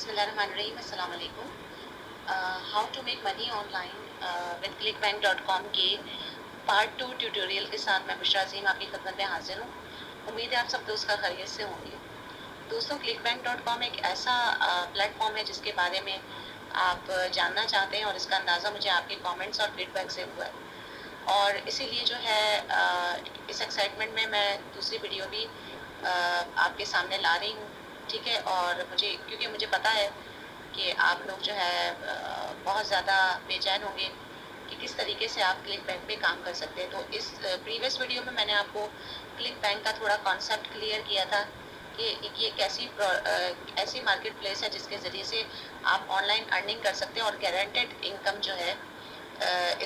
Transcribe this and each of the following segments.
बिस्मिल्लाहिर्रहमानिर्रहीम, अस्सलाम वालेकुम। How to make money online with clickbank.com के पार्ट 2 ट्यूटोरियल के साथ मैं बुशरा अज़ीम आपकी खिदमत में हाजिर हूँ। उम्मीद है आप सब दोस्त का खैरियत से होंगे। दोस्तों, clickbank.com एक ऐसा प्लेटफॉर्म है जिसके बारे में आप जानना चाहते हैं और इसका अंदाज़ा मुझे आपके कमेंट्स और फीडबैक से हुआ है और इसीलिए जो है इस एक्साइटमेंट में मैं दूसरी वीडियो भी आपके सामने ला रही हूँ। ठीक है, और क्योंकि मुझे पता है कि आप लोग जो है बहुत ज़्यादा बेचैन होंगे कि किस तरीके से आप क्लिक बैंक पे काम कर सकते हैं। तो इस प्रीवियस वीडियो में मैंने आपको क्लिक बैंक का थोड़ा कॉन्सेप्ट क्लियर किया था कि ये एक ऐसी मार्केट प्लेस है जिसके ज़रिए से आप ऑनलाइन अर्निंग कर सकते हैं और गारंटेड इनकम जो है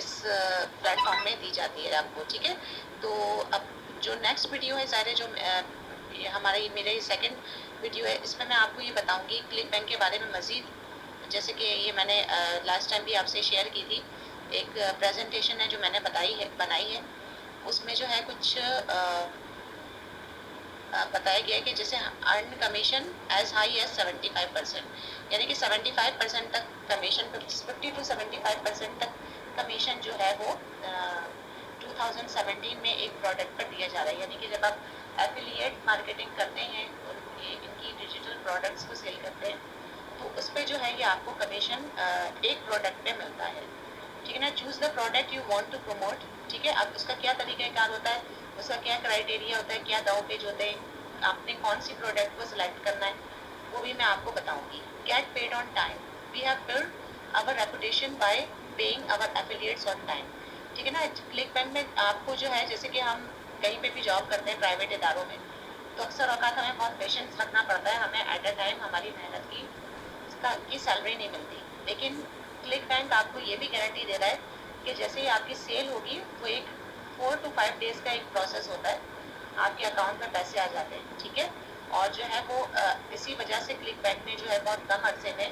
इस प्लेटफॉर्म में दी जाती है आपको। ठीक है, तो अब जो नेक्स्ट वीडियो है ज़ाहिर है जो मेरे सेकंड वीडियो है, इसमें मैं आपको ये बताऊंगी क्लिक बैंक के बारे में मज़ीद। जैसे कि ये मैंने लास्ट टाइम भी आपसे शेयर की थी, एक प्रेजेंटेशन है जो मैंने बनाई है। उसमें जो है कुछ बताया गया है कि जैसे earn commission as high as 75%, यानी कि 75% तक कमीशन, 50 to 75% तक कमीशन जो है वो 2017 में एक प्रोडक्ट पर दिया जा रहा है। यानी कि जब आप एफिलिएट मार्केटिंग करते हैं और इनकी डिजिटल प्रोडक्ट्स को सेल करते हैं तो उस पर जो है ये आपको कमीशन एक प्रोडक्ट पे मिलता है। ठीक है ना। Choose the product you want to promote. ठीक है, अब उसका क्या तरीक़ाकार होता है, उसका क्या क्राइटेरिया होता है, क्या दाव पेज होते हैं, आपने कौन सी प्रोडक्ट को सिलेक्ट करना है, वो भी मैं आपको बताऊंगी। Get paid on time. We have build our reputation by paying our affiliates on time. ठीक है ना। क्लिक बैंक में आपको जो है, जैसे कि हम कहीं पे भी जॉब करते हैं प्राइवेट इदारों में, तो अक्सर औकात हमें बहुत पेशेंस रखना पड़ता है, हमें एट अ टाइम हमारी मेहनत की सैलरी नहीं मिलती। लेकिन क्लिक बैंक आपको ये भी गारंटी दे रहा है कि जैसे ही आपकी सेल होगी वो एक 4 to 5 डेज़ का एक प्रोसेस होता है, आपके अकाउंट में पैसे आ जाते हैं। ठीक है, और जो है वो इसी वजह से क्लिक बैंक ने जो है बहुत कम अरसे में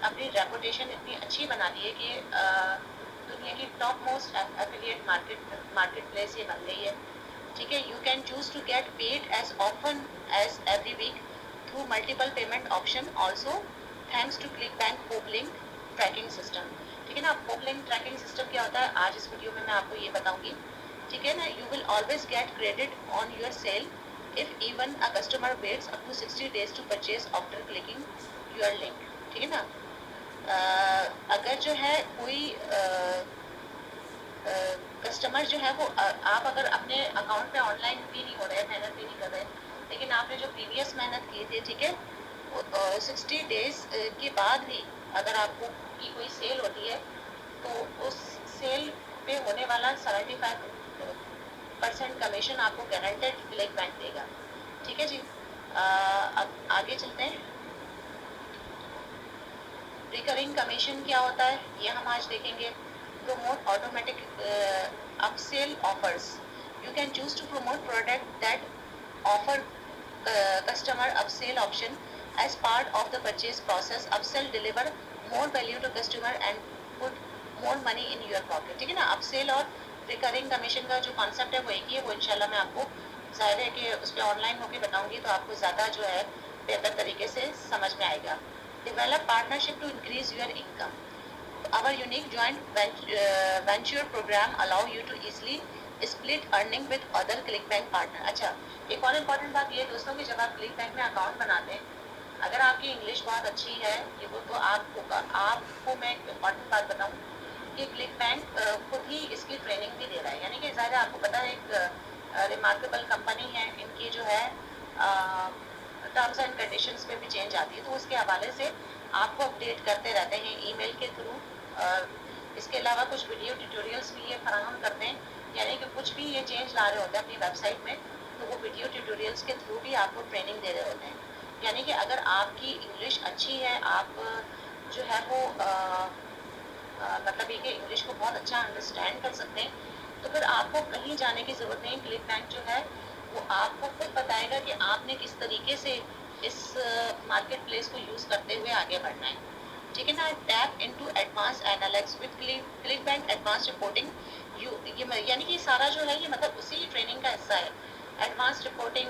अपनी रेपुटेशन इतनी अच्छी बना दी है कि दुनिया की top most affiliate marketplace ये बन गई है। ठीक है, you can choose to get paid as often as every week through multiple payment option also thanks to ClickBank pop link tracking system. ठीक है ना। पोप लिंक ट्रैकिंग सिस्टम क्या होता है, आज इस वीडियो में मैं आपको ये बताऊंगी। ठीक है ना। You will always get credit on your sale if even a customer waits up to 60 days to purchase after clicking your link. ठीक है ना। अगर जो है कोई कस्टमर जो है वो आप अगर अपने अकाउंट पे ऑनलाइन भी नहीं हो रहे, मेहनत भी नहीं कर रहे, लेकिन आपने जो प्रीवियस मेहनत की थी, ठीक है, 60 डेज के बाद भी अगर आपको की कोई सेल होती है तो उस सेल पे होने वाला 75% कमीशन आपको गारंटेड क्लिक बैंक देगा। ठीक है जी। अब आगे चलते हैं। रिकरिंग कमीशन क्या होता है ये हम आज देखेंगे। promote automatic upsell offers. You can choose to promote product that offer customer upsell option as part of the purchase process. Upsell deliver more value to customer and put more money in your pocket. ठीक है ना। upsell और recurring commission का जो concept है वो एक ही है, वो इंशाल्लाह मैं आपको जाहिर है कि उस पर ऑनलाइन होकर बताऊंगी तो आपको ज़्यादा जो है बेहतर तरीके से समझ में आएगा। Develop partnership to increase your income. Our unique joint venture program allow you to easily split earning with other ClickBank partner. अच्छा, एक और इम्पॉर्टेंट बात ये दोस्तों कि जब आप ClickBank में अकाउंट बनाते हैं, अगर आपकी इंग्लिश बहुत अच्छी है ये वो तो आपको मैं एक इम्पॉर्टेंट बात बताऊं कि ClickBank खुद ही इसकी ट्रेनिंग भी दे रहा है। यानी कि ज़ाहिर है आपको पता है एक रिमार्केबल कंपनी है, इनकी जो है टर्म्स एंड कंडीशंस में भी चेंज आती है, तो उसके हवाले से आपको अपडेट करते रहते हैं ईमेल के थ्रू। इसके अलावा कुछ वीडियो ट्यूटोरियल्स भी ये फराहम करते हैं, यानी कि कुछ भी ये चेंज ला रहे होते हैं अपनी वेबसाइट में तो वो वीडियो ट्यूटोरियल्स के थ्रू भी आपको ट्रेनिंग दे रहे होते हैं। यानी कि अगर आपकी इंग्लिश अच्छी है, आप जो है वो मतलब ये कि इंग्लिश को बहुत अच्छा अंडरस्टैंड कर सकते हैं, तो फिर आपको कहीं जाने की ज़रूरत नहीं। क्लिक बैंक जो है वो आपको खुद बताएगा कि आपने किस तरीके से इस मार्केट प्लेस को यूज़ करते हुए आगे बढ़ना है। ठीक है ना। Tap into advance analytics with click bank advance reporting. यानी कि सारा जो है ये मतलब उसी ट्रेनिंग का हिस्सा है। एडवांस रिपोर्टिंग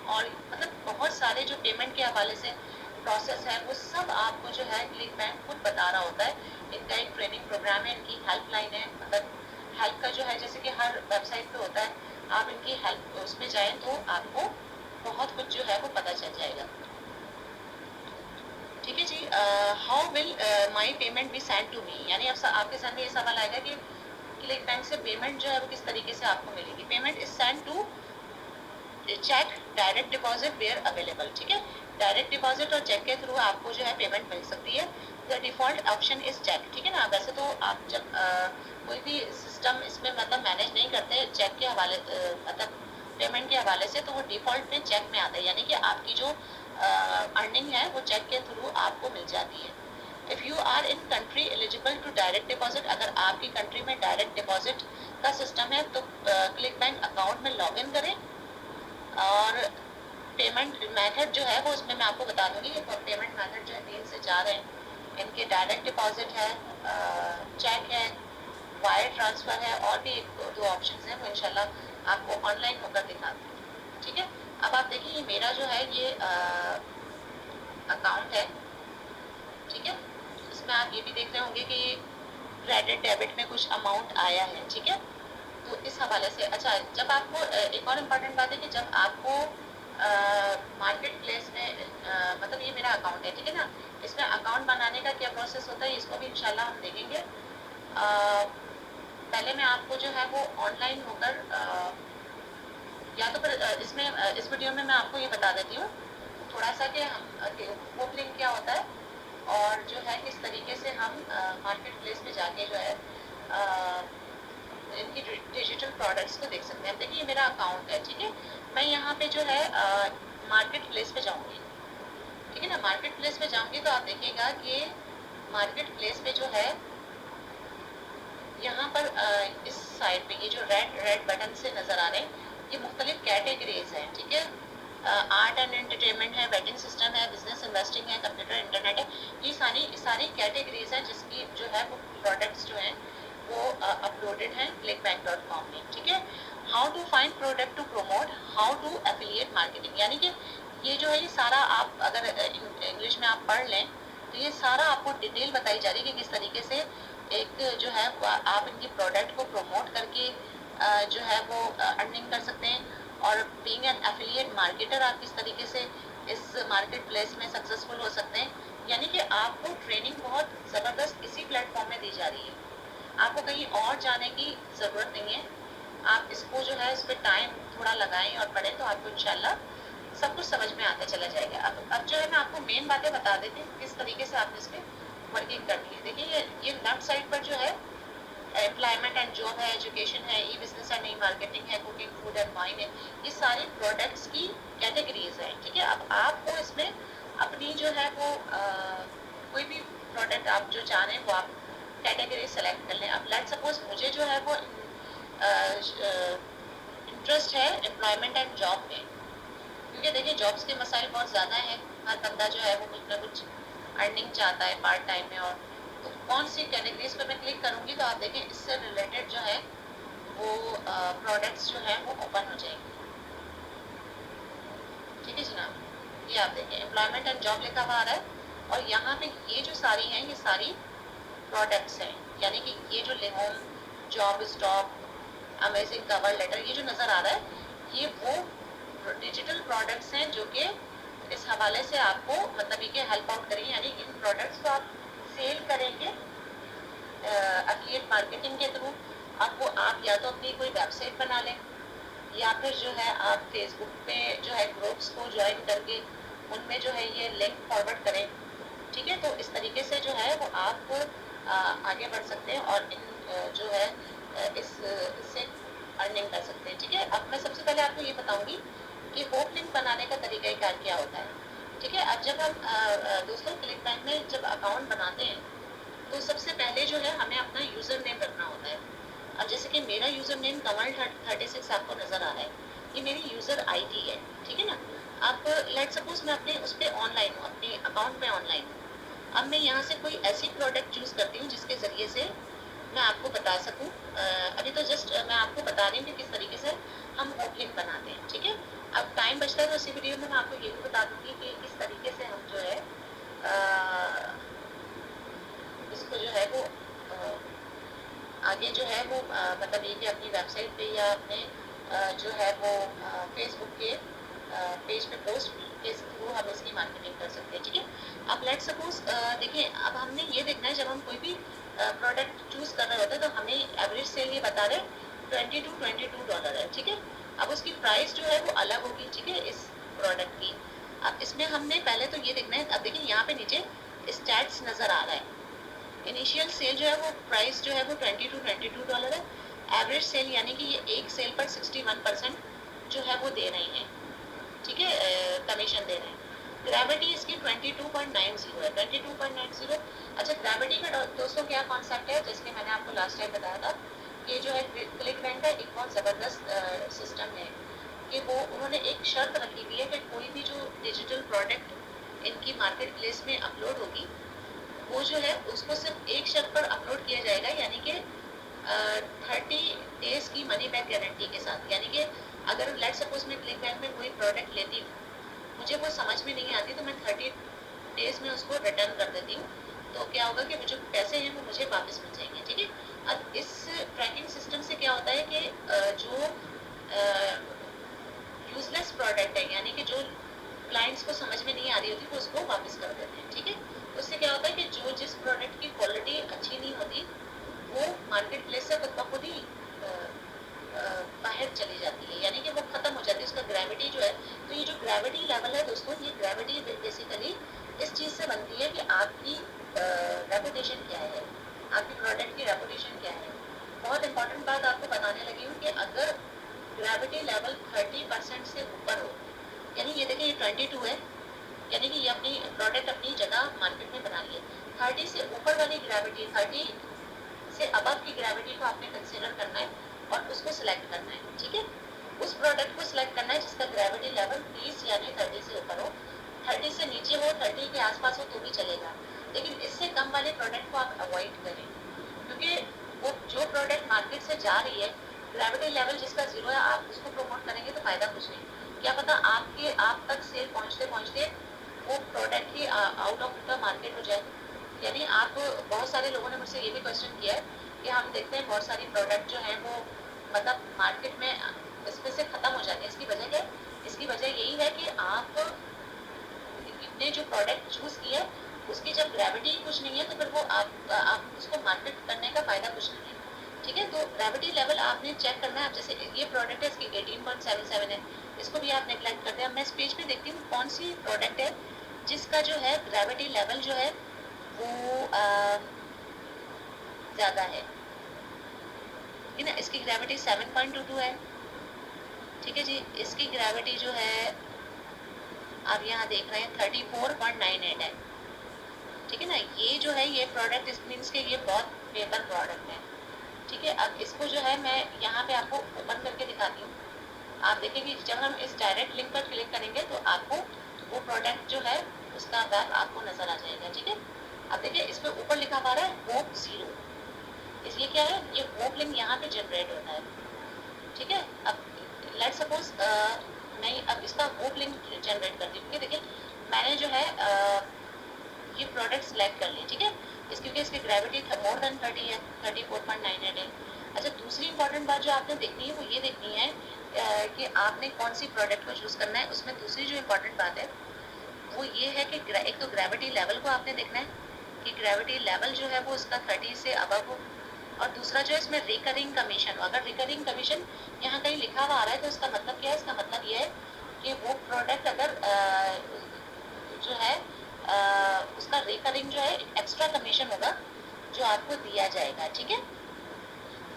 और मतलब बहुत सारे जो पेमेंट के हवाले से प्रोसेस है वो सब आपको जो है क्लिक बैंक खुद बता रहा होता है। इनका एक ट्रेनिंग प्रोग्राम है, इनकी हेल्पलाइन है, मतलब हेल्प का जो है जैसे कि हर वेबसाइट पे होता है, आप इनकी हेल्प उसमें जाएं तो आपको बहुत कुछ जो है वो पता चल जाएगा। ठीक है जी। How will my payment be send to me, यानी अब आपके सामने ये सवाल आएगा कि क्लिक बैंक से पेमेंट जो है वो किस तरीके से आपको मिलेगी। Payment is send to cheque, direct deposit where available. ठीक है, डायरेक्ट डिपॉजिट और चेक के थ्रू आपको जो है पेमेंट मिल सकती है। The default option is cheque. ठीक है ना, वैसे तो आप जब कोई भी सिस्टम इसमें मतलब मैनेज नहीं करते चेक के हवाले मतलब पेमेंट के हवाले से, तो वो डिफॉल्ट में चेक में आता है, यानी कि आपकी जो अर्निंग है वो चेक के थ्रू आपको मिल जाती है। If you are in country eligible to direct deposit, अगर आपकी कंट्री में डायरेक्ट डिपॉजिट का सिस्टम है तो क्लिक बैंक अकाउंट में लॉग इन करें, और पेमेंट मेथड जो है वो उसमें मैं आपको बता दूंगी। पेमेंट मेथड जो है 3 से 4 हैं इनके। डायरेक्ट डिपॉजिट है, चेक है, वायर ट्रांसफ़र है, और भी एक दो ऑप्शन हैं वो इंशाल्लाह आपको ऑनलाइन होकर दिखाते हैं। ठीक है, अब आप देखिए ये मेरा जो है ये अकाउंट है। ठीक है, इसमें आप ये भी देख रहे होंगे कि क्रेडिट डेबिट में कुछ अमाउंट आया है। ठीक है, तो इस हवाले से अच्छा, जब आपको एक और इम्पॉर्टेंट बात है कि जब आपको मार्केट प्लेस में मतलब ये मेरा अकाउंट है, ठीक है ना, इसमें अकाउंट बनाने का क्या प्रोसेस होता है इसको भी इंशाल्लाह हम देखेंगे। पहले मैं आपको जो है वो ऑनलाइन होकर या तो फिर इसमें इस वीडियो में मैं आपको ये बता देती हूँ थोड़ा सा कि हम वो लिंक क्या होता है और जो है किस तरीके से हम मार्केट प्लेस में जाके जो है इनकी डिजिटल प्रोडक्ट्स को देख सकते हैं। देखिए ये मेरा अकाउंट है। ठीक है, मैं यहाँ पे जो है मार्केट प्लेस पे जाऊँगी। ठीक है ना, मार्केट प्लेस पे जाऊँगी तो आप देखिएगा कि मार्केट प्लेस पे जो है यहाँ पर इस साइड पे ये जो रेड बटन से नज़र आ रहे हैं ये मुख्तलिफ कैटेगरीज हैं। ठीक है, आर्ट एंड एंटरटेनमेंट है, वेडिंग सिस्टम है, बिजनेस इन्वेस्टिंग है, कंप्यूटर इंटरनेट है, ये सारी कैटेगरीज हैं जिसकी जो है वो प्रोडक्ट्स जो हैं वो अपलोडेड हैं clickbank.com में। ठीक है, how to find product to promote, how to affiliate marketing, यानी कि ये जो है ये सारा आप अगर इंग्लिश में आप पढ़ लें तो ये सारा आपको डिटेल बताई जा रही है कि किस तरीके से एक जो है आप इनकी प्रोडक्ट को प्रमोट करके जो है वो अर्निंग कर सकते हैं, और बीइंग एन एफिलिएट मार्केटर आप किस तरीके से इस मार्केट प्लेस में सक्सेसफुल हो सकते हैं। यानी कि आपको ट्रेनिंग बहुत ज़बरदस्त इसी प्लेटफॉर्म में दी जा रही है, आपको कहीं और जाने की ज़रूरत नहीं है। आप इसको जो है इस पर टाइम थोड़ा लगाएं और पढ़ें तो आपको इंशाल्लाह सब कुछ समझ में आता चला जाएगा। अब जो है मैं आपको मेन बातें बता देती हूँ किस तरीके से आपने इस पर वर्किंग करनी है। देखिए ये लेफ्ट साइड पर जो है एम्प्लॉयमेंट एंड जॉब है, एजुकेशन है, ई बिजनेस एंड ई मार्केटिंग है, कुकिंग फूड एंड वाइन है, ये सारी प्रोडक्ट्स की कैटेगरीज हैं। ठीक है, अब आपको इसमें अपनी जो है वो कोई भी प्रोडक्ट आप जो चाह रहे हैं वो आप कैटेगरी सेलेक्ट कर लें। अब लेट सपोज मुझे जो है वो इंटरेस्ट है एम्प्लॉयमेंट एंड जॉब में, क्योंकि देखिए जॉब्स के मसाइल बहुत ज़्यादा हैं, हर बंदा जो है वो कुछ ना कुछ अर्निंग चाहता है पार्ट टाइम में। और तो कौन सी कैटेगरीज पर मैं क्लिक करूँगी तो आप देखें इससे रिलेटेड जो है वो प्रोडक्ट्स जो है वो ओपन हो जाएंगे। ठीक है जनाब, ये आप देखें एम्प्लॉयमेंट एंड जॉब लिखा हुआ आ रहा है, और यहाँ पे ये जो सारी हैं ये सारी प्रोडक्ट्स हैं, यानी कि ये जो home job stop amazing cover letter ये जो नज़र आ रहा है ये वो डिजिटल प्रोडक्ट्स हैं जो कि इस हवाले से आपको मतलब ये हेल्प आउट करेंगे, यानी इन प्रोडक्ट्स को आप सेल करेंगे एफिलिएट मार्केटिंग के थ्रू। आपको आप या तो अपनी कोई वेबसाइट बना लें या फिर जो है आप फेसबुक पे जो है ग्रुप्स को ज्वाइन करके उनमें जो है ये लिंक फॉरवर्ड करें। ठीक है, तो इस तरीके से जो है वो आप आगे बढ़ सकते हैं और इन जो है इससे अर्निंग कर सकते हैं। ठीक है, अब मैं सबसे पहले आपको ये बताऊंगी कि होप लिंक बनाने का तरीका क्या होता है। ठीक है, अब जब हम दोस्तों क्लिक बैंक में जब अकाउंट बनाते हैं तो सबसे पहले जो है हमें अपना यूज़र नेम रखना होता है। अब जैसे कि मेरा यूज़र नेम कमल 36 आपको नज़र आ रहा है, ये मेरी यूज़र आईडी है। ठीक है ना, अब लेट सपोज मैं अपने उस पर ऑनलाइन हूँ, अपने अकाउंट में ऑनलाइन हूँ। अब मैं यहाँ से कोई ऐसी प्रोडक्ट चूज़ करती हूँ जिसके ज़रिए से मैं आपको बता सकूँ। अभी तो जस्ट मैं आपको बता रही हूँ कि किस तरीके से हम होप लिंक बनाते हैं। ठीक है, अब टाइम बचता है तो इसी वीडियो में मैं आपको ये भी बता दूँगी कि किस तरीके से हम जो है इसको जो है वो आगे जो है वो मतलब ये कि अपनी वेबसाइट पे या अपने जो है वो फेसबुक के पेज पे पोस्ट के थ्रू हम इसकी मार्केटिंग कर सकते हैं। ठीक है, अब लेट्स सपोज देखिए, अब हमने ये देखना है जब हम कोई भी प्रोडक्ट चूज कर रहे होते हैं तो हमें एवरेज सेल ये बता रहे $22 है। ठीक है, अब उसकी प्राइस जो है वो अलग होगी। ठीक है, इस प्रोडक्ट की। अब इसमें हमने पहले तो ये देखना है, अब देखिए यहाँ पे नीचे स्टैट्स नजर आ रहा है। इनिशियल सेल जो है वो प्राइस जो है वो $22 है। एवरेज सेल यानी कि ये एक सेल पर 61% जो है वो दे रहे हैं। ठीक है, कमीशन दे रहे हैं। ग्रेविटी इसकी 22.90 है, 22.90। अच्छा, ग्रेविटी का दोस्तों क्या कॉन्सेप्ट है, जैसे मैंने आपको लास्ट टाइम बताया था कि जो है क्लिक बैंक का एक बहुत ज़बरदस्त सिस्टम है कि वो उन्होंने एक शर्त रखी हुई है कि कोई भी जो डिजिटल प्रोडक्ट इनकी मार्केट प्लेस में अपलोड होगी वो जो है उसको सिर्फ एक शर्त पर अपलोड किया जाएगा, यानी कि 30 डेज की मनी बैक गारंटी के साथ। यानी कि अगर लेट सपोज मैं क्लिक बैंक में कोई प्रोडक्ट लेती हूँ, मुझे वो समझ में नहीं आती तो मैं 30 डेज में उसको रिटर्न कर देती हूँ, तो क्या होगा कि जो पैसे हैं वो मुझे वापस मिल जाएंगे। ठीक है, अब इस ट्रैकिंग सिस्टम से क्या होता है कि जो यूजलेस प्रोडक्ट है, यानी कि जो क्लाइंट्स को समझ में नहीं आ रही होती वो उसको वापस कर देते हैं। ठीक है, उससे क्या होता है कि जो जिस प्रोडक्ट की क्वालिटी अच्छी नहीं होती वो मार्केट प्लेस से खुद ब खुद ही बाहर चली जाती है, यानी कि वो खत्म हो जाती है, उसका ग्रेविटी जो है। तो ये जो ग्रेविटी लेवल है दोस्तों, ये ग्रेविटी बेसिकली इस चीज़ से बनती है कि आपकी रेपुटेशन क्या है, आपकी प्रोडक्ट की रेपुटेशन क्या है। बहुत इंपॉर्टेंट बात आपको बताने लगी हूँ कि अगर ग्रेविटी लेवल 30% से ऊपर हो, यानी ये देखिए ये 22 है, यानी कि ये अपनी प्रोडक्ट अपनी जगह मार्केट में बना रही है। 30 से ऊपर वाली ग्रेविटी, 30 से अबव की ग्रेविटी को आपने कंसिडर करना है और उसको सिलेक्ट करना है। ठीक है, उस प्रोडक्ट को सिलेक्ट करना है जिसका ग्रेविटी लेवल 30 यानी 30 से ऊपर हो। 30 से नीचे हो, 30 के आसपास हो तो भी चलेगा, लेकिन इससे कम वाले प्रोडक्ट को आप अवॉइड करें, क्योंकि वो जो प्रोडक्ट मार्केट से जा रही है, ग्रेविटी लेवल जिसका 0 है, आप उसको प्रमोट करेंगे तो फायदा कुछ नहीं। क्या पता आप तक सेल पहुंचते पहुंचते वो product he out of the market हो जाए। यानी आप, बहुत सारे लोगों ने मुझसे ये भी क्वेश्चन किया है कि हम देखते हैं बहुत सारी प्रोडक्ट जो है वो मतलब मार्केट में इसमें से खत्म हो जाती है। इसकी वजह क्या है? इसकी वजह यही है कि आप ने जो प्रोडक्ट चूज किया उसकी जब ग्रेविटी कुछ नहीं है तो फिर वो आप उसको मार्केट करने का फायदा कुछ नहीं है। ठीक है, तो ग्रेविटी लेवल आपने चेक करना है। जैसे ये प्रोडक्ट है, इसकी 18.77 है, इसको भी आप नेग्लेक्ट करते हैं। मैं इस पेज पे देखती हूँ कौन सी प्रोडक्ट है जिसका जो है ग्रेविटी लेवल जो है वो ज़्यादा है। ठीक है ना, इसकी ग्रेविटी 7.22 है। ठीक है जी, इसकी ग्रेविटी जो है आप यहाँ देख रहे हैं 34.98 है। ठीक है ना, ये जो है ये प्रोडक्ट इस मीन्स के ये बहुत बेहतर प्रोडक्ट है। ठीक है, अब इसको जो है मैं यहाँ पे आपको ओपन करके दिखाती हूँ। आप देखेंगे जब हम इस डायरेक्ट लिंक पर क्लिक करेंगे तो आपको वो प्रोडक्ट जो है उसका वेब आपको नजर आ जाएगा। ठीक है, अब देखिए इस पर ऊपर लिखा हुआ है होप 0। इसलिए क्या है, ये होप लिंक यहाँ पे जनरेट होता है। ठीक है, अब लेट सपोज मैं अब इसका होप लिंक जनरेट करती हूँ। देखिए मैंने जो है ये प्रोडक्ट सेलेक्ट कर लिया। ठीक है, क्योंकि इसकी ग्रेविटी मोर देन 30 है, 34.98 है। अच्छा, दूसरी इंपॉर्टेंट बात जो आपने देखनी है वो ये देखनी है कि आपने कौन सी प्रोडक्ट को चूज़ करना है। उसमें दूसरी जो इम्पोर्टेंट बात है वो ये है कि एक तो ग्रेविटी लेवल को आपने देखना है कि ग्रेविटी लेवल जो है वो उसका 30 से अबव हो, और दूसरा जो है इसमें रिकरिंग कमीशन। अगर रिकरिंग कमीशन यहाँ कहीं लिखा हुआ आ रहा है तो इसका मतलब क्या है? इसका मतलब ये है कि वो प्रोडक्ट अगर जो है उसका रिकरिंग जो है एक्स्ट्रा कमीशन होगा जो आपको दिया जाएगा। ठीक है,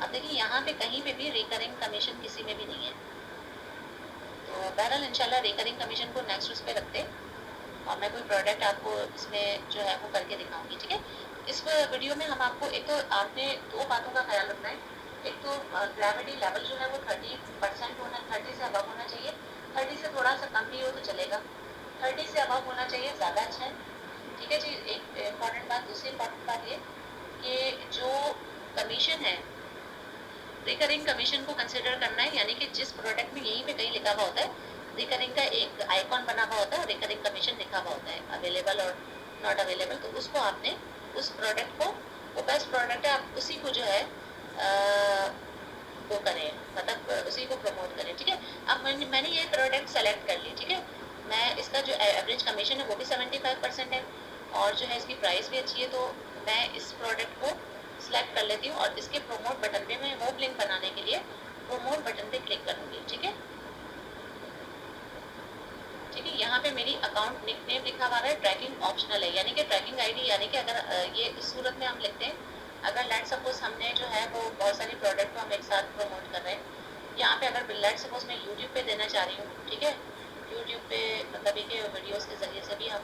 अब देखिए यहाँ पे कहीं पे भी रिकरिंग कमीशन किसी में भी नहीं है। तो बहरहाल इंशाल्लाह रिकरिंग कमीशन को नेक्स्ट उस पर रखते और मैं कोई प्रोडक्ट आपको इसमें जो है वो करके दिखाऊंगी। ठीक है, इस वीडियो में हम आपको एक तो आपने दो बातों का ख्याल रखना है। एक तो ग्रेविटी लेवल जो है वो 30% होना, 30 से अबव होना चाहिए। 30 से थोड़ा सा कम भी हो तो चलेगा, 30 से अबव होना चाहिए, ज़्यादा अच्छा है। ठीक है जी, एक इम्पॉर्टेंट बात, दूसरी इम्पॉर्टेंट बात ये कि जो कमीशन है रिकरिंग कमीशन को कंसिडर करना है, यानी कि जिस प्रोडक्ट में यहीं पे कहीं लिखा हुआ होता है रिकरिंग का एक आइकॉन बना हुआ होता है, रिकरिंग कमीशन लिखा हुआ होता है अवेलेबल और नॉट अवेलेबल, तो उसको आपने उस प्रोडक्ट को, वो बेस्ट प्रोडक्ट है, आप उसी को जो है वो करें, मतलब उसी को प्रमोट करें, ठीक है। अब मैंने ये प्रोडक्ट सेलेक्ट कर ली, ठीक है। मैं इसका जो एवरेज कमीशन है वो भी 75% है और जो है इसकी प्राइस भी अच्छी है, तो मैं इस प्रोडक्ट को सिलेक्ट कर लेती हूँ और इसके प्रोमोट बटन पे मैं वो लिंक बनाने के लिए प्रोमोट बटन पे क्लिक करूँगी, ठीक है। ठीक है, यहाँ पे मेरी अकाउंट निकनेम लिखा हुआ है, ट्रैकिंग ऑप्शनल है, यानी कि ट्रैकिंग आईडी, यानी कि अगर ये इस सूरत में हम लिखते हैं, अगर लेट सपोज हमने जो है वो बहुत सारी प्रोडक्ट को हम एक साथ प्रमोट कर रहे हैं, यहाँ पे अगर लेट सपोज मैं यूट्यूब पे देना चाह रही हूँ, ठीक है, यूट्यूब पे मतलब के वीडियोस के ज़रिए से भी हम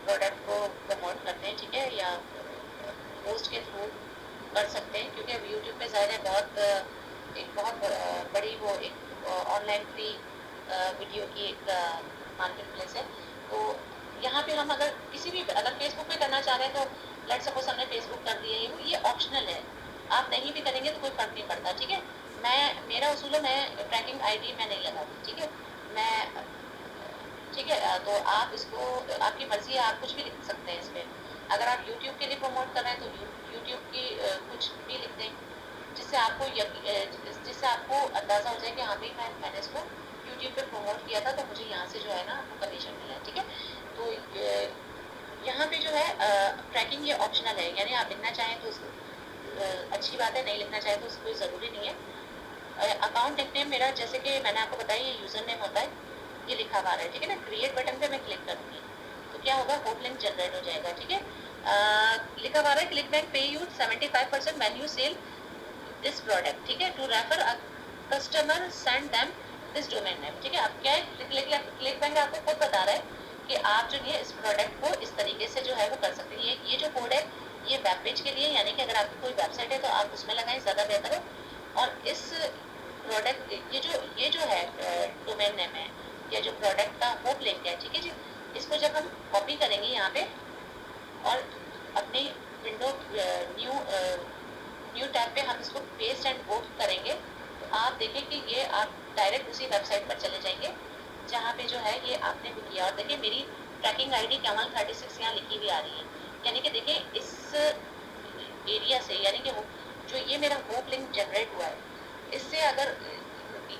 प्रोडक्ट को प्रमोट करते हैं, ठीक है, या पोस्ट के थ्रू कर सकते हैं, क्योंकि यूट्यूब पे ज़ाहिर है बहुत बड़ी वो एक ऑनलाइन फ्री वीडियो की एक मार्केट प्लेस है। तो यहाँ पे हम अगर किसी भी, अगर फेसबुक पे करना चाह रहे हैं तो लेट सपोज हमने फेसबुक कर दिया है, ये ऑप्शनल है, आप नहीं भी करेंगे तो कोई फर्क नहीं पड़ता, ठीक है। मेरा उसूल है, मैं ट्रैकिंग आईडी मैं नहीं लगाती, ठीक है। मैं ठीक है, तो आप इसको, आपकी मर्जी है, आप कुछ भी लिख सकते हैं इसमें। अगर आप यूट्यूब के लिए प्रमोट कर रहे हैं तो यूट्यूब की कुछ भी लिख दें, जिससे आपको जिससे आपको अंदाज़ा हो जाए कि हाँ भाई मैंने इसको यूट्यूब पे प्रमोट किया था, तो मुझे यहाँ से जो है ना आपको कमीशन मिला है, ठीक है। तो यहाँ पे जो है ट्रैकिंग ये ऑप्शनल है, यानी आप लिखना चाहें तो अच्छी बात है, नहीं लिखना चाहें तो कोई ज़रूरी नहीं है। अकाउंट निकनेम मेरा, जैसे कि मैंने आपको बताया, ये यूज़र नेम होता है, ये लिखा हुआ है, ठीक है ना। क्रिएट बटन पे मैं क्लिक करूँगी तो क्या होगा, होप लिंक जनरेट हो जाएगा, ठीक है। लिखा हुआ है ClickBank pay you 75% when you sell this product, ठीक है, to refer a customer send them this domain name, ठीक है। अब क्या है, क्लिक बैंक आपको खुद बता रहा है कि आप जो है इस प्रोडक्ट को इस तरीके से जो है वो कर सकते हैं। ये जो कोड है ये वेब पेज के लिए, यानी कि अगर आपकी कोई वेबसाइट है तो आप उसमें लगाएं, ज़्यादा बेहतर है। और इस प्रोडक्ट, ये जो है डोमेन नेम है या जो प्रोडक्ट का होप लिंक है, ठीक है जी, इसको जब हम कॉपी करेंगे यहाँ पे और अपनी विंडो न्यू टैब पे हम इसको पेस्ट एंड गो करेंगे, तो आप देखें कि ये आप डायरेक्ट उसी वेबसाइट पर चले जाएंगे जहाँ पे जो है ये आपने बुक किया। और देखिए मेरी ट्रैकिंग आईडी कैमल 36 यहाँ लिखी हुई आ रही है, यानी कि देखिए इस एरिया से, यानी कि जो ये मेरा होप लिंक जनरेट हुआ है, इससे अगर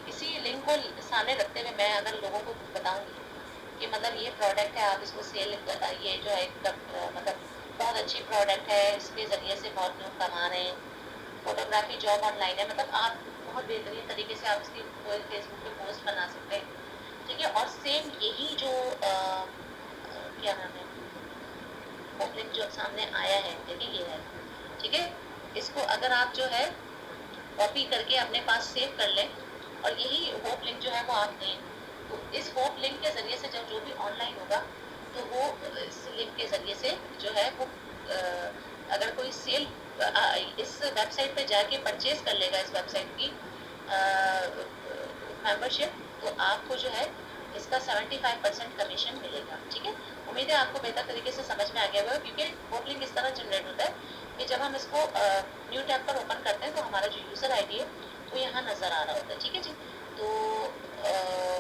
इसी लिंक को सामने रखते हुए मैं अगर लोगों को बताऊंगी कि मतलब ये प्रोडक्ट है, आप इसको सेल, ये जो है मतलब बहुत अच्छी प्रोडक्ट है, इसके ज़रिए से बहुत लोग कमा रहे हैं, फोटोग्राफी जॉब ऑनलाइन है, मतलब आप बहुत बेहतरीन तरीके से आप इसकी फेसबुक पे पोस्ट बना सकते हैं, ठीक है। और सेम यही जो क्या नाम है, होप लिंक जो सामने आया है, देखिए ये है, ठीक है। इसको अगर आप जो है कॉपी करके अपने पास सेव कर लें और यही होप लिंक जो है वो आप दें, तो इस होप लिंक के ज़रिए से जब जो भी ऑनलाइन होगा तो वो इस लिंक के ज़रिए से जो है वो अगर कोई सेल इस वेबसाइट पे जाके परचेज कर लेगा इस वेबसाइट की मेंबरशिप, तो आपको जो है इसका 75% कमीशन मिलेगा, ठीक है। उम्मीद है आपको बेहतर तरीके से समझ में आ गया होगा, क्योंकि होप लिंक इस तरह जनरेट होता है कि जब हम इसको न्यू टैब पर ओपन करते हैं तो हमारा जो यूज़र आईडी है वो यहाँ नज़र आ रहा होता है, ठीक है जी। तो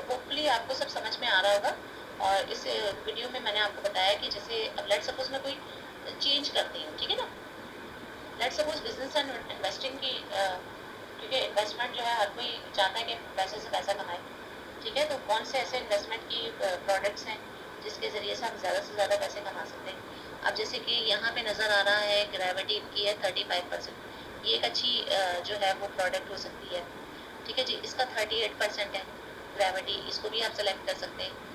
होपफुली आपको सब समझ में आ रहा होगा। और इस वीडियो में मैंने आपको बताया कि जैसे अब लेट सपोज मैं कोई चेंज करती हूँ, ठीक है ना, let suppose business and investing की, क्योंकि इन्वेस्टमेंट जो है हर कोई चाहता है कि पैसे से पैसा कमाए, ठीक है। तो कौन से ऐसे इन्वेस्टमेंट की प्रोडक्ट्स हैं जिसके ज़रिए से हम ज़्यादा से ज़्यादा पैसे कमा सकते हैं। अब जैसे कि यहाँ पे नज़र आ रहा है ग्रेविटी इनकी है 35%, ये एक अच्छी जो है वो प्रोडक्ट हो सकती है, ठीक है जी। इसका 38% है ग्रेविटी, इसको भी आप सेलेक्ट कर सकते हैं।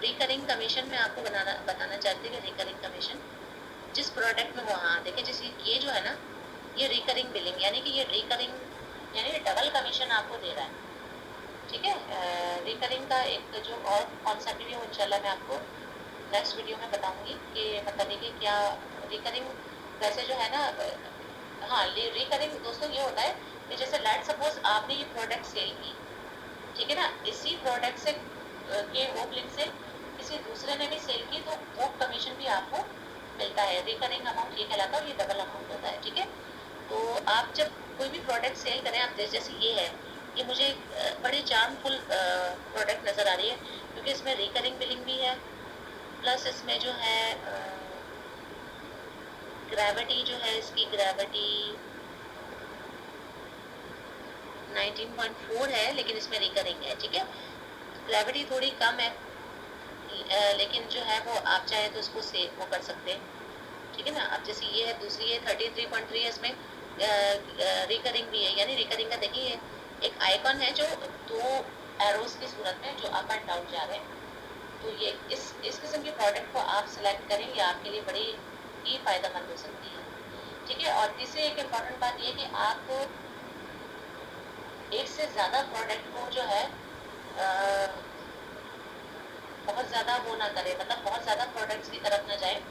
रिकरिंग कमीशन में आपको बताना चाहती हूँ कि रिकरिंग कमीशन जिस प्रोडक्ट में वो, हाँ देखिए जैसे ये जो है ना, ये रिकरिंग बिलिंग, यानी कि ये रिकरिंग यानी डबल कमीशन आपको दे रहा है, ठीक है। रिकरिंग का एक जो और कॉन्सेप्ट भी है इंशाल्लाह मैं आपको नेक्स्ट वीडियो में बताऊंगी कि मतलब कि क्या रिकरिंग वैसे जो है ना, हाँ रिकरिंग दोस्तों ये होता है कि जैसे लेट सपोज आपने ये प्रोडक्ट सेल की, ठीक है ना, इसी प्रोडक्ट से के होप लिंक से किसी दूसरे ने भी सेल की तो वो कमीशन भी आपको मिलता है। रिकरिंग अमाउंट ये कहलाता है, ये डबल अमाउंट होता है, ठीक है। तो आप जब कोई भी प्रोडक्ट सेल करें, आप जैसे ये है, ये मुझे बड़ी चार्मफुल प्रोडक्ट नज़र आ रही है क्योंकि इसमें रिकरिंग बिलिंग भी है प्लस इसमें जो है ग्रेविटी जो है, इसकी ग्रेविटी 19.4 है, लेकिन इसमें रिकरिंग है, ठीक है। ग्रेविटी थोड़ी कम है, लेकिन जो है वो आप चाहे तो उसको से वो कर सकते हैं, ठीक है ना। अब जैसे ये है, दूसरी है 33.3 है, इसमें रिकरिंग भी है, यानी रिकरिंग का देखिए एक आइकॉन है जो दो एरोज की सूरत में जो अप एंड डाउन जा रहे हैं। तो ये इस किस्म के प्रोडक्ट को आप सिलेक्ट करें, ये आपके लिए बड़ी ही फ़ायदेमंद हो सकती है, ठीक है। और तीसरी एक इम्पॉर्टेंट बात ये कि आप एक से ज़्यादा प्रोडक्ट को जो है बहुत ज़्यादा वो ना करें, मतलब बहुत ज़्यादा प्रोडक्ट्स की तरफ ना जाए।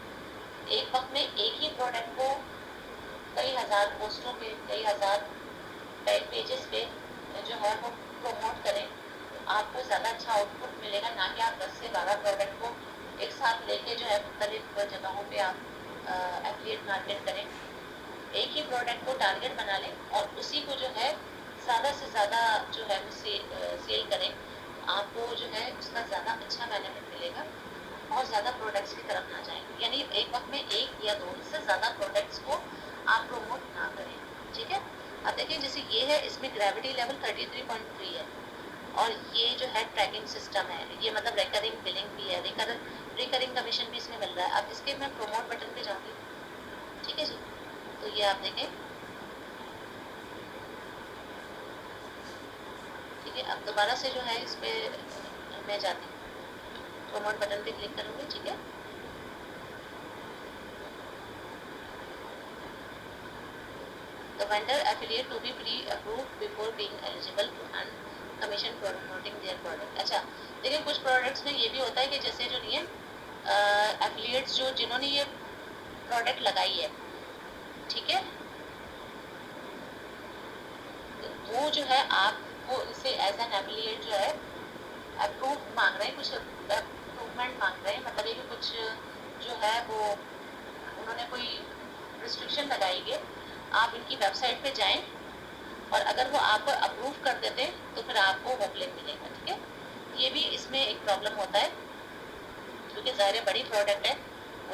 एक वक्त में एक ही प्रोडक्ट को कई हज़ार पोस्टों पे, कई हज़ार पेजेस पे जो है वो प्रमोट करें, आपको ज़्यादा अच्छा आउटपुट मिलेगा, ना कि आप 10 से 12 प्रोडक्ट को एक साथ लेके जो है मुख्तलिफ जगहों पे आप एफिलिएट मार्केट करें। एक ही प्रोडक्ट को टारगेट बना लें और उसी को जो है ज़्यादा से ज़्यादा जो है वो सेल करें, आपको जो है उसका ज़्यादा अच्छा बेनिफिट मिलेगा। बहुत ज़्यादा प्रोडक्ट्स की तरफ ना जाएं, यानी एक वक्त में एक या दो से ज़्यादा प्रोडक्ट्स को आप प्रमोट ना करें, ठीक है। अब देखिए जैसे ये है, इसमें ग्रेविटी लेवल 33.3 है और ये जो है ट्रैकिंग सिस्टम है, ये मतलब रिकरिंग बिलिंग भी है, रिकरिंग कमीशन भी इसमें मिल रहा है। अब इसके मैं प्रमोट बटन पे जाऊँगी, ठीक है जी। तो ये आप देखें, ठीक है। अब दोबारा से जो है इस पर मैं जाती हूँ, प्रमोट बटन पे क्लिक करूँगी, ठीक है। The vendor affiliate to be pre-approved before being eligible to earn commission for promoting their product। अच्छा देखिए, कुछ प्रोडक्ट्स में ये भी होता है कि जैसे जो नहीं है एफिलिएट्स जो जिन्होंने ये प्रोडक्ट लगाई है, ठीक है, तो वो जो है आपको इसे एज एन एफिलिएट जो है अप्रूव मांग रहे हैं, कुछ अप्रूवमेंट मांग रहे हैं, मतलब ये कि कुछ जो है वो उन्होंने कोई रिस्ट्रिक्शन लगाई है। आप इनकी वेबसाइट पे जाएं और अगर वो आपको अप्रूव कर देते हैं तो फिर आपको होम लिंक मिलेगा, ठीक है। ये भी इसमें एक प्रॉब्लम होता है, क्योंकि ज़ाहिर बड़ी प्रोडक्ट है,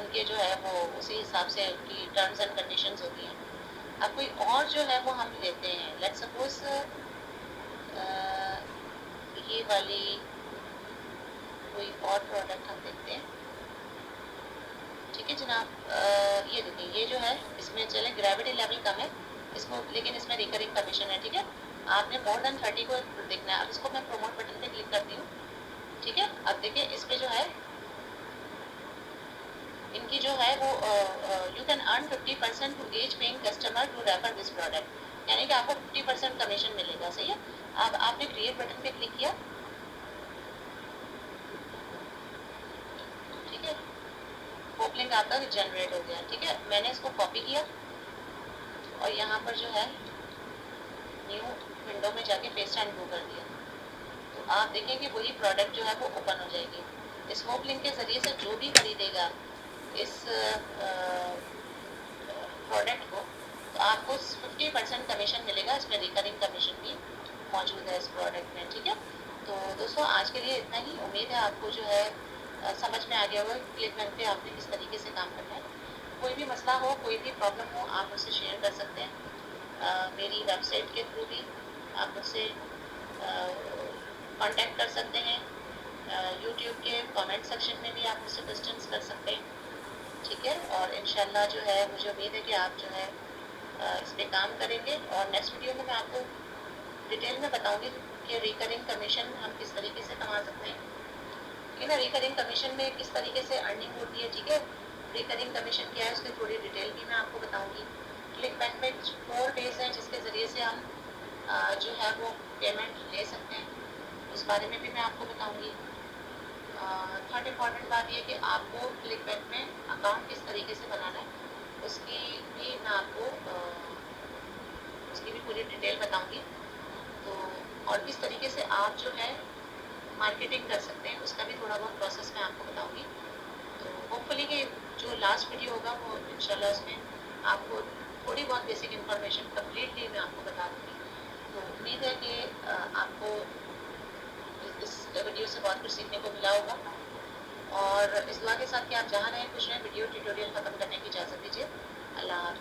उनके जो है वो उसी हिसाब से उनकी टर्म्स एंड कंडीशंस होती हैं। अब कोई और जो है वो हम लेते हैं, लेट्स सपोज ये वाली कोई और प्रोडक्ट हम देखते हैं, ठीक है जनाब। ये देखिए, ये जो है इसमें चले ग्रेविटी लेवल कम है इसको, लेकिन इसमें रिकरिंग कमीशन है, ठीक है। आपने मोर देन 30 को देखना है। अब इसको मैं प्रमोट बटन पे क्लिक करती हूँ, ठीक है। अब देखिए इस पे जो है इनकी जो है वो you can earn 50% to each paying customer to refer this product, यानी कि आपको 50% कमीशन मिलेगा, सही है। अब आपने क्रिएट बटन पे क्लिक किया, ठीक है, होप लिंक आपका जनरेट हो गया, ठीक है। मैंने इसको कॉपी किया और यहाँ पर जो है न्यू विंडो में जाके पेस्ट एंड गो कर दिया, तो आप देखें कि वही प्रोडक्ट जो है वो ओपन हो जाएगी। इस होप लिंक के ज़रिए से जो भी खरीदेगा इस प्रोडक्ट को, तो आपको 50% कमीशन मिलेगा। इसमें रिकरिंग कमीशन भी मौजूद है इस प्रोडक्ट में, ठीक है। तो दोस्तों आज के लिए इतना ही। उम्मीद है आपको जो है समझ में आ गया होगा क्लिक बैंक पे आपने किस तरीके से काम करना है। कोई भी मसला हो, कोई भी प्रॉब्लम हो, आप मुझसे शेयर कर सकते हैं। मेरी वेबसाइट के थ्रू भी आप मुझसे कांटेक्ट कर सकते हैं। यूट्यूब के कमेंट सेक्शन में भी आप मुझसे क्वेश्चंस कर सकते हैं, ठीक है। और इंशाल्लाह जो है मुझे उम्मीद है कि आप जो है इस पर काम करेंगे, और नेक्स्ट वीडियो में मैं आपको डिटेल में बताऊंगी कि रिकरिंग कमीशन हम किस तरीके से कमा सकते हैं, ठीक है ना। रिकरिंग कमीशन में किस तरीके से अर्निंग होती है, ठीक है। रिकरिंग कमीशन क्या है उसकी थोड़ी डिटेल भी मैं आपको बताऊंगी। क्लिक बैंक में 4 वेज हैं जिसके ज़रिए से हम जो है वो पेमेंट ले सकते हैं, उस बारे में भी मैं आपको बताऊंगी। थर्ड इम्पॉर्टेंट बात यह कि आपको क्लिक बैंक में अकाउंट किस तरीके से बनाना है उसकी भी मैं आपको उसकी भी पूरी डिटेल बताऊंगी। तो और किस तरीके से आप जो है मार्केटिंग कर सकते हैं उसका भी थोड़ा बहुत प्रोसेस मैं आपको बताऊंगी। तो होपफुली कि जो लास्ट वीडियो होगा वो इंशाल्लाह उसमें आपको थोड़ी बहुत बेसिक इन्फॉर्मेशन कम्प्लीटली मैं आपको बता दूँगी। तो उम्मीद है कि आपको इस वीडियो से बहुत कुछ सीखने को मिला होगा। और इस दुआ के साथ कि आप जहाँ रहें खुश रहें। वीडियो ट्यूटोरियल खत्म करने की इजाज़त दीजिए। अल्लाह हाफ़िज़।